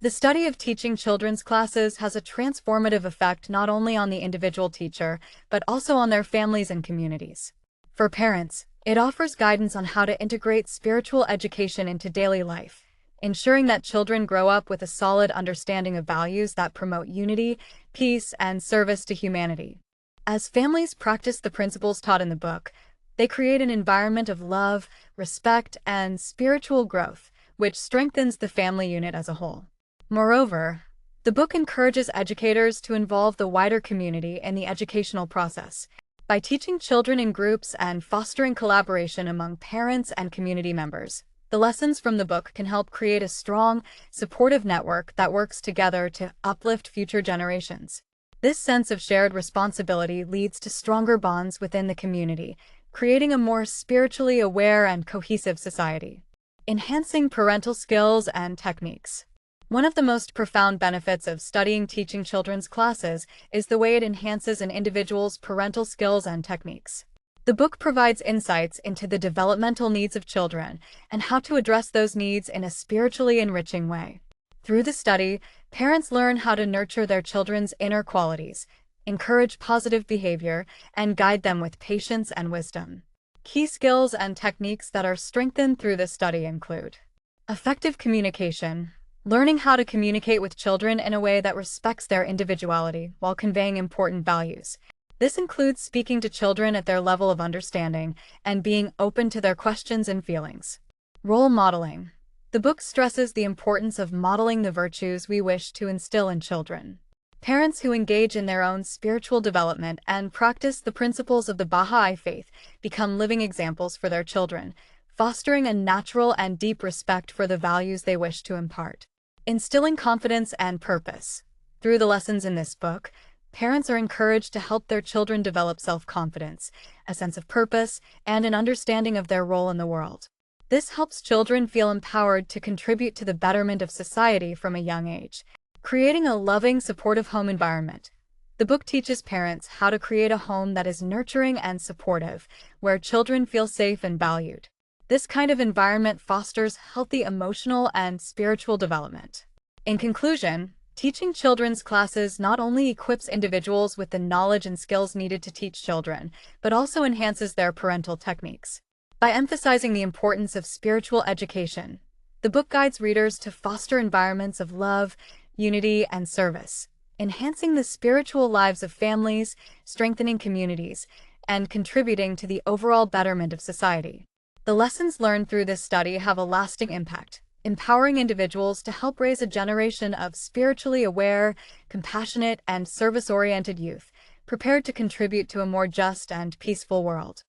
The study of teaching children's classes has a transformative effect not only on the individual teacher, but also on their families and communities. For parents, it offers guidance on how to integrate spiritual education into daily life, ensuring that children grow up with a solid understanding of values that promote unity, peace, and service to humanity. As families practice the principles taught in the book, they create an environment of love, respect, and spiritual growth, which strengthens the family unit as a whole. Moreover, the book encourages educators to involve the wider community in the educational process. By teaching children in groups and fostering collaboration among parents and community members, the lessons from the book can help create a strong, supportive network that works together to uplift future generations. This sense of shared responsibility leads to stronger bonds within the community, creating a more spiritually aware and cohesive society. Enhancing parental skills and techniques. One of the most profound benefits of studying teaching children's classes is the way it enhances an individual's parental skills and techniques. The book provides insights into the developmental needs of children and how to address those needs in a spiritually enriching way. Through the study, parents learn how to nurture their children's inner qualities, encourage positive behavior, and guide them with patience and wisdom. Key skills and techniques that are strengthened through this study include effective communication. Learning how to communicate with children in a way that respects their individuality while conveying important values. This includes speaking to children at their level of understanding and being open to their questions and feelings. Role modeling. The book stresses the importance of modeling the virtues we wish to instill in children. Parents who engage in their own spiritual development and practice the principles of the Baha'i faith become living examples for their children, fostering a natural and deep respect for the values they wish to impart. Instilling confidence and purpose. Through the lessons in this book, parents are encouraged to help their children develop self-confidence, a sense of purpose, and an understanding of their role in the world. This helps children feel empowered to contribute to the betterment of society from a young age. Creating a loving, supportive home environment. The book teaches parents how to create a home that is nurturing and supportive, where children feel safe and valued. This kind of environment fosters healthy emotional and spiritual development. In conclusion, teaching children's classes not only equips individuals with the knowledge and skills needed to teach children, but also enhances their parental techniques. By emphasizing the importance of spiritual education, the book guides readers to foster environments of love, unity, and service, enhancing the spiritual lives of families, strengthening communities, and contributing to the overall betterment of society. The lessons learned through this study have a lasting impact, empowering individuals to help raise a generation of spiritually aware, compassionate, and service-oriented youth, prepared to contribute to a more just and peaceful world.